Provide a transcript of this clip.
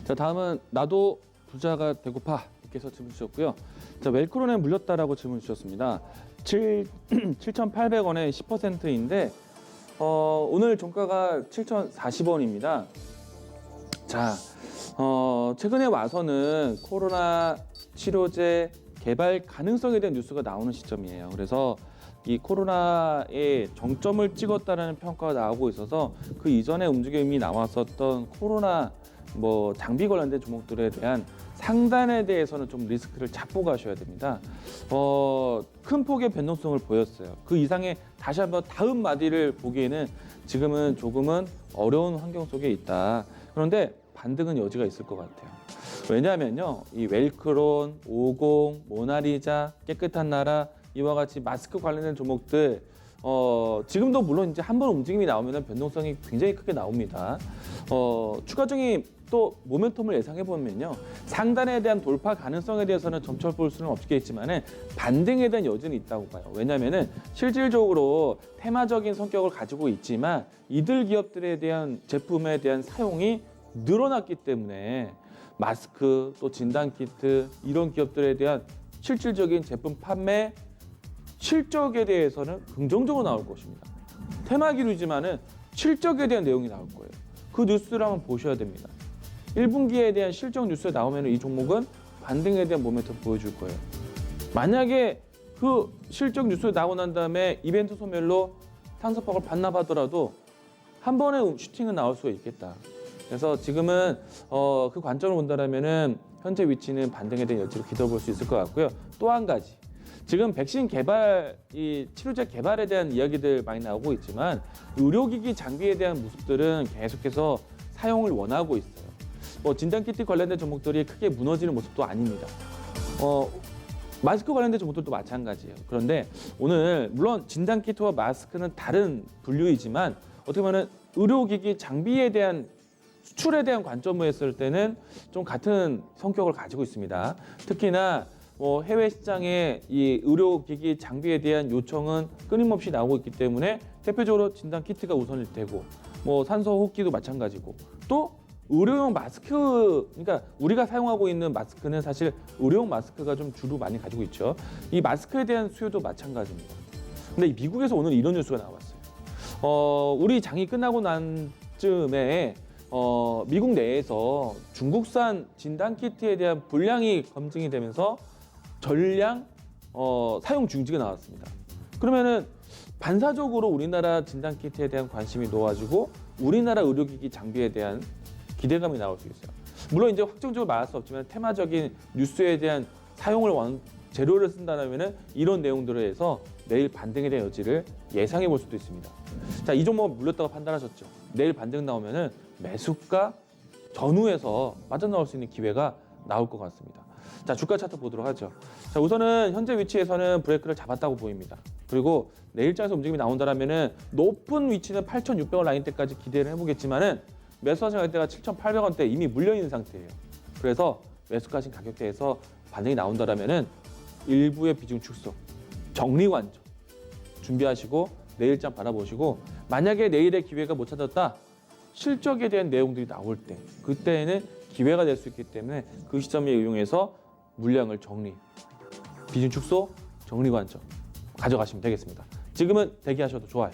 자, 다음은 나도 부자가 되고파 님께서 질문 주셨고요. 자, 웰크론에 물렸다라고 질문 주셨습니다. 7,800원에 10%인데 오늘 종가가 7,040원입니다. 자, 최근에 와서는 코로나 치료제 개발 가능성에 대한 뉴스가 나오는 시점이에요. 그래서 이 코로나의 정점을 찍었다는 평가가 나오고 있어서 그 이전에 움직임이 나왔었던 코로나 장비 관련된 종목들에 대한 상단에 대해서는 좀 리스크를 잡고 가셔야 됩니다. 큰 폭의 변동성을 보였어요. 그 이상의 다시 한번 다음 마디를 보기에는 지금은 조금은 어려운 환경 속에 있다. 그런데 반등은 여지가 있을 것 같아요. 왜냐하면요, 이 웰크론, 50, 모나리자, 깨끗한 나라 이와 같이 마스크 관련된 종목들 지금도 물론 이제 한 번 움직임이 나오면 변동성이 굉장히 크게 나옵니다. 추가적인 또 모멘텀을 예상해 보면요, 상단에 대한 돌파 가능성에 대해서는 점철 볼 수는 없겠지만은 반등에 대한 여지는 있다고 봐요. 왜냐하면은 실질적으로 테마적인 성격을 가지고 있지만 이들 기업들에 대한 제품에 대한 사용이 늘어났기 때문에 마스크 또 진단키트 이런 기업들에 대한 실질적인 제품 판매 실적에 대해서는 긍정적으로 나올 것입니다. 테마기류지만은 실적에 대한 내용이 나올 거예요. 그 뉴스를 한번 보셔야 됩니다. 1분기에 대한 실적 뉴스에 나오면 이 종목은 반등에 대한 모멘텀 보여줄 거예요. 만약에 그 실적 뉴스에 나오고 난 다음에 이벤트 소멸로 상승폭을 반납하더라도 한 번의 슈팅은 나올 수가 있겠다. 그래서 지금은 그 관점을 본다면은 현재 위치는 반등에 대한 여지로 기다려볼 수 있을 것 같고요. 또 한 가지, 지금 백신 개발, 이 치료제 개발에 대한 이야기들 많이 나오고 있지만 의료기기 장비에 대한 모습들은 계속해서 사용을 원하고 있어요. 진단키트 관련된 종목들이 크게 무너지는 모습도 아닙니다. 마스크 관련된 종목들도 마찬가지예요. 그런데 오늘 물론 진단키트와 마스크는 다른 분류이지만 어떻게 보면 의료기기 장비에 대한 수출에 대한 관점으로 했을 때는 좀 같은 성격을 가지고 있습니다. 특히나 해외 시장에 이 의료기기 장비에 대한 요청은 끊임없이 나오고 있기 때문에 대표적으로 진단 키트가 우선일 테고, 산소 호흡기도 마찬가지고, 또 의료용 마스크, 그러니까 우리가 사용하고 있는 마스크는 사실 의료용 마스크가 좀 주로 많이 가지고 있죠. 이 마스크에 대한 수요도 마찬가지입니다. 근데 미국에서 오늘 이런 뉴스가 나왔어요. 우리 장이 끝나고 난 쯤에 미국 내에서 중국산 진단키트에 대한 불량이 검증이 되면서 전량 사용 중지가 나왔습니다. 그러면은 반사적으로 우리나라 진단키트에 대한 관심이 놓아지고 우리나라 의료기기 장비에 대한 기대감이 나올 수 있어요. 물론 이제 확정적으로 말할 수 없지만 테마적인 뉴스에 대한 사용을 재료를 쓴다면은 이런 내용들에 의해서 내일 반등에 대한 여지를 예상해 볼 수도 있습니다. 자, 이 종목 물렸다고 판단하셨죠? 내일 반등 나오면은 매수가 전후에서 빠져나올 수 있는 기회가 나올 것 같습니다. 자, 주가 차트 보도록 하죠. 자, 우선은 현재 위치에서는 브레이크를 잡았다고 보입니다. 그리고 내일장에서 움직임이 나온다면은 높은 위치는 8,600원 라인대까지 기대를 해보겠지만은 매수하신 가격대가 7,800원대 이미 물려 있는 상태예요. 그래서 매수가신 가격대에서 반등이 나온다면은 일부의 비중 축소, 정리 완전 준비하시고 내일장 바라보시고, 만약에 내일의 기회가 못 찾았다, 실적에 대한 내용들이 나올 때 그때는 기회가 될 수 있기 때문에 그 시점에 이용해서 물량을 정리, 비중 축소, 정리 관점 가져가시면 되겠습니다. 지금은 대기하셔도 좋아요.